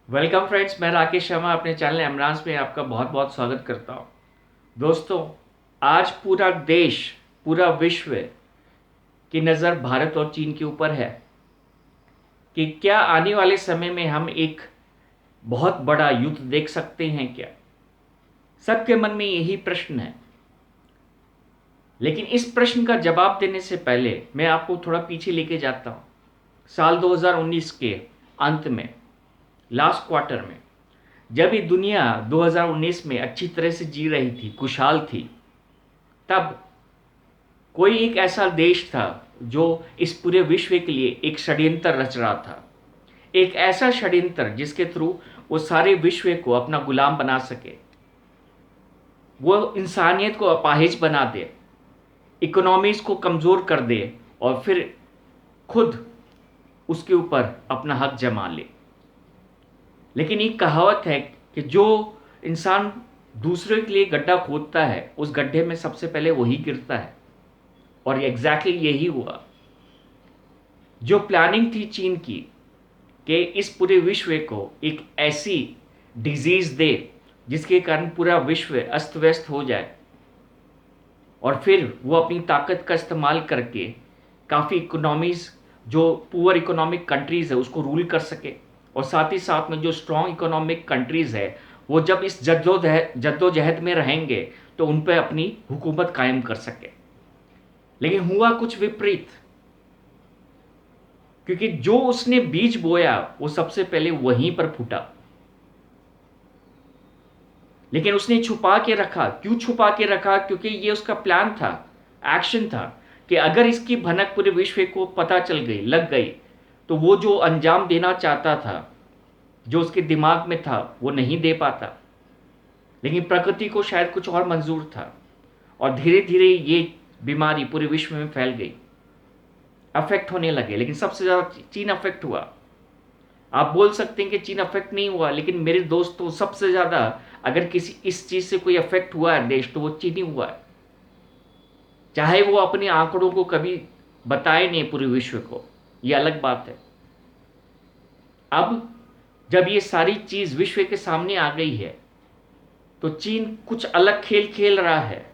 Welcome friends, मैं राकेश शर्मा अपने channel एमरान्स में आपका बहुत बहुत स्वागत करता हूँ। दोस्तों, आज पूरा देश, पूरा विश्व की नज़र भारत और चीन के ऊपर है कि क्या आने वाले समय में हम एक बहुत बड़ा युद्ध देख सकते हैं क्या। सबके मन में यही प्रश्न है। लेकिन इस प्रश्न का जवाब देने से पहले मैं आपको थोड़ा पीछे लेके जाता हूँ। साल 2019 के अंत में, लास्ट क्वार्टर में, जब ये दुनिया 2019 में अच्छी तरह से जी रही थी, खुशहाल थी, तब कोई एक ऐसा देश था जो इस पूरे विश्व के लिए एक षड्यंत्र रच रहा था। एक ऐसा षड्यंत्र जिसके थ्रू वो सारे विश्व को अपना गुलाम बना सके, वो इंसानियत को अपाहिज बना दे, इकोनॉमीज को कमज़ोर कर दे और फिर खुद उसके ऊपर अपना हक जमा ले। लेकिन एक कहावत है कि जो इंसान दूसरे के लिए गड्ढा खोदता है, उस गड्ढे में सबसे पहले वही गिरता है। और एग्जैक्टली यही हुआ। जो प्लानिंग थी चीन की कि इस पूरे विश्व को एक ऐसी डिजीज दे जिसके कारण पूरा विश्व अस्त व्यस्त हो जाए, और फिर वो अपनी ताकत का इस्तेमाल करके काफ़ी इकोनॉमीज, जो पुअर इकोनॉमिक कंट्रीज़ है, उसको रूल कर सके, और साथ ही साथ में जो स्ट्रॉन्ग इकोनॉमिक कंट्रीज़ है, वो जब इस जद्दोजहद में रहेंगे तो उन पर अपनी हुकूमत कायम कर सके। लेकिन हुआ कुछ विपरीत, क्योंकि जो उसने बीज बोया वो सबसे पहले वहीं पर फूटा। लेकिन उसने छुपा के रखा। क्यों छुपा के रखा? क्योंकि ये उसका प्लान था, एक्शन था, कि अगर इसकी भनक पूरे विश्व को पता चल गई, लग गई, तो वो जो अंजाम देना चाहता था, जो उसके दिमाग में था, वो नहीं दे पाता। लेकिन प्रकृति को शायद कुछ और मंजूर था, और धीरे धीरे ये बीमारी पूरे विश्व में फैल गई, अफेक्ट होने लगे। लेकिन सबसे ज़्यादा चीन अफेक्ट हुआ। आप बोल सकते हैं कि चीन अफेक्ट नहीं हुआ, लेकिन मेरे दोस्तों, सबसे ज़्यादा अगर किसी इस चीज़ से कोई अफेक्ट हुआ है देश, तो वो चीन ही हुआ है। चाहे वो अपने आंकड़ों को कभी बताए नहीं पूरे विश्व को, ये अलग बात है। अब जब ये सारी चीज़ विश्व के सामने आ गई है, तो चीन कुछ अलग खेल खेल रहा है।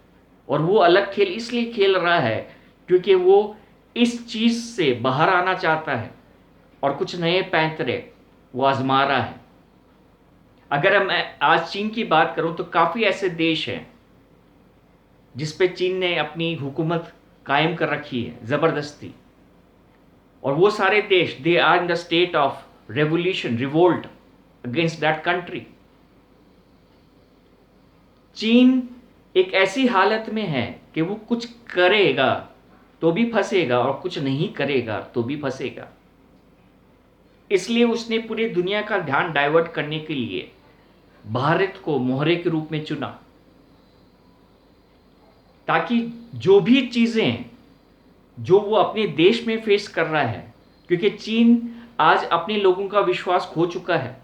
और वो अलग खेल इसलिए खेल रहा है क्योंकि वो इस चीज़ से बाहर आना चाहता है और कुछ नए पैंतरे वो आजमा रहा है। अगर मैं आज चीन की बात करूं, तो काफ़ी ऐसे देश हैं जिस पे चीन ने अपनी हुकूमत कायम कर रखी है ज़बरदस्ती। और वो सारे देश, they are in the state of revolution, revolt against that country. चीन एक ऐसी हालत में है कि वो कुछ करेगा तो भी फंसेगा, और कुछ नहीं करेगा तो भी फंसेगा। इसलिए उसने पूरी दुनिया का ध्यान डाइवर्ट करने के लिए भारत को मोहरे के रूप में चुना, ताकि जो भी चीज़ें जो वो अपने देश में फेस कर रहा है, क्योंकि चीन आज अपने लोगों का विश्वास खो चुका है।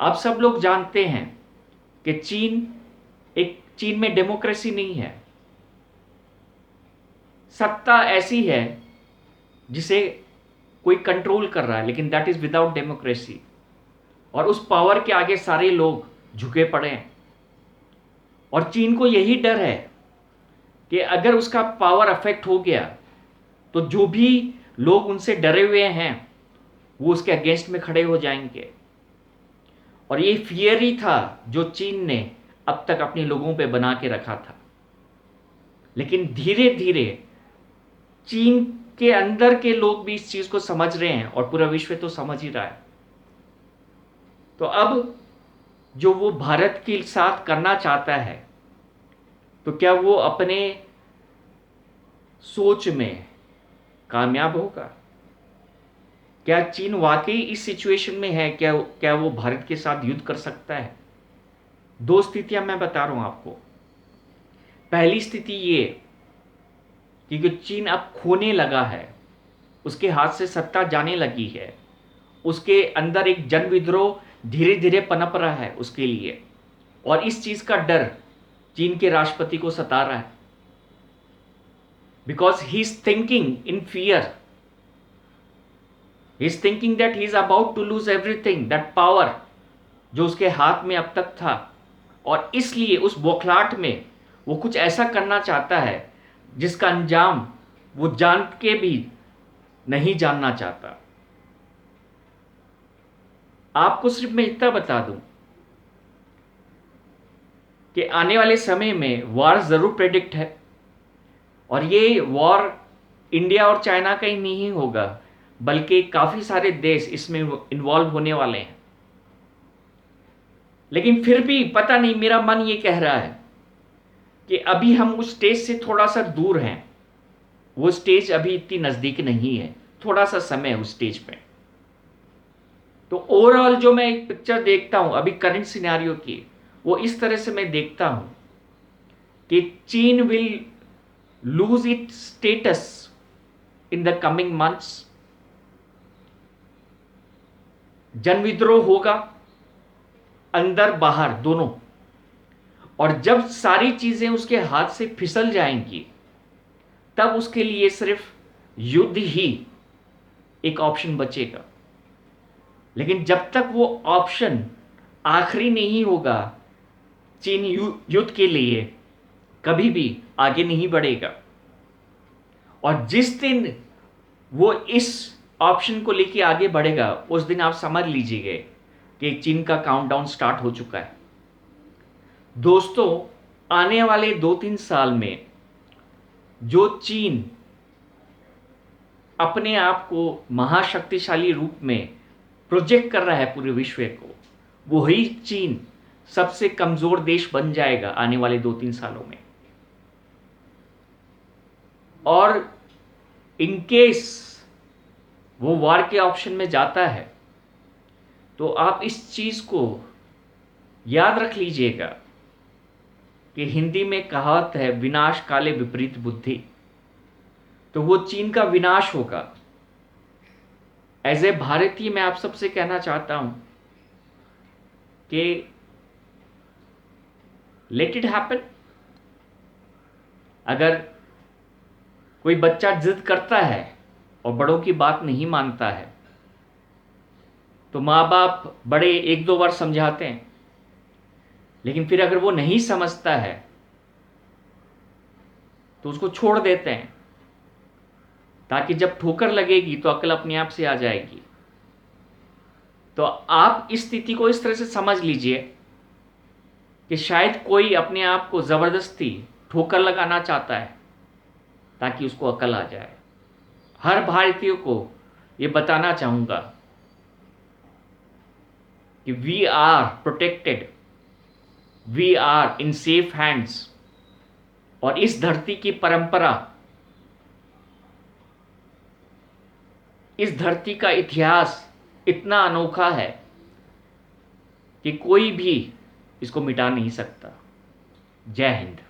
आप सब लोग जानते हैं कि चीन में डेमोक्रेसी नहीं है। सत्ता ऐसी है जिसे कोई कंट्रोल कर रहा है, लेकिन दैट इज विदाउट डेमोक्रेसी। और उस पावर के आगे सारे लोग झुके पड़े हैं। और चीन को यही डर है कि अगर उसका पावर अफेक्ट हो गया, तो जो भी लोग उनसे डरे हुए हैं वो उसके अगेंस्ट में खड़े हो जाएंगे। और ये फियर ही था जो चीन ने अब तक अपने लोगों पे बना के रखा था। लेकिन धीरे धीरे चीन के अंदर के लोग भी इस चीज को समझ रहे हैं, और पूरा विश्व तो समझ ही रहा है। तो अब जो वो भारत के साथ करना चाहता है, तो क्या वो अपने सोच में कामयाब होगा? क्या चीन वाकई इस सिचुएशन में है? क्या वो भारत के साथ युद्ध कर सकता है? दो स्थितियां मैं बता रहा हूं आपको। पहली स्थिति ये कि चीन अब खोने लगा है, उसके हाथ से सत्ता जाने लगी है, उसके अंदर एक जन विद्रोह धीरे धीरे पनप रहा है उसके लिए, और इस चीज का डर चीन के राष्ट्रपति को सता रहा है, because he is thinking in fear. He is thinking that he is about to lose everything, that power जो उसके हाथ में अब तक था, और इसलिए उस बौखलाहट में वो कुछ ऐसा करना चाहता है जिसका अंजाम वो जान के भी नहीं जानना चाहता। आपको सिर्फ मैं इतना बता दूं कि आने वाले समय में वॉर जरूर प्रेडिक्ट है, और ये वॉर इंडिया और चाइना का ही नहीं होगा, बल्कि काफी सारे देश इसमें इन्वॉल्व होने वाले हैं। लेकिन फिर भी पता नहीं, मेरा मन ये कह रहा है कि अभी हम उस स्टेज से थोड़ा सा दूर हैं, वो स्टेज अभी इतनी नजदीक नहीं है, थोड़ा सा समय है उस स्टेज पे। तो ओवरऑल जो मैं एक पिक्चर देखता हूं अभी करंट सिनेरियो की, वो इस तरह से मैं देखता हूं कि चीन will lose it status in the coming months. जन विद्रोह होगा अंदर बाहर दोनों, और जब सारी चीजें उसके हाथ से फिसल जाएंगी तब उसके लिए सिर्फ युद्ध ही एक ऑप्शन बचेगा। लेकिन जब तक वो ऑप्शन आखिरी नहीं होगा, चीन युद्ध के लिए कभी भी आगे नहीं बढ़ेगा। और जिस दिन वो इस ऑप्शन को लेके आगे बढ़ेगा, उस दिन आप समझ लीजिए कि चीन का काउंटडाउन स्टार्ट हो चुका है। दोस्तों, आने वाले 2-3 साल में जो चीन अपने आप को महाशक्तिशाली रूप में प्रोजेक्ट कर रहा है पूरे विश्व को, वही चीन सबसे कमजोर देश बन जाएगा आने वाले 2-3 सालों में। और इनकेस वो वॉर के ऑप्शन में जाता है तो आप इस चीज को याद रख लीजिएगा कि हिंदी में कहावत है, विनाश काले विपरीत बुद्धि। तो वो चीन का विनाश होगा। एज ए भारतीय मैं आप सबसे कहना चाहता हूं कि लेट इट हैपन। अगर कोई बच्चा जिद करता है और बड़ों की बात नहीं मानता है, तो माँ बाप बड़े 1-2 बार समझाते हैं, लेकिन फिर अगर वो नहीं समझता है तो उसको छोड़ देते हैं, ताकि जब ठोकर लगेगी तो अकल अपने आप से आ जाएगी। तो आप इस स्थिति को इस तरह से समझ लीजिए कि शायद कोई अपने आप को जबरदस्ती ठोकर लगाना चाहता है ताकि उसको अकल आ जाए। हर भारतीय को ये बताना चाहूंगा कि we are protected, we are in safe hands. और इस धरती की परंपरा, इस धरती का इतिहास इतना अनोखा है कि कोई भी इसको मिटा नहीं सकता। जय हिंद।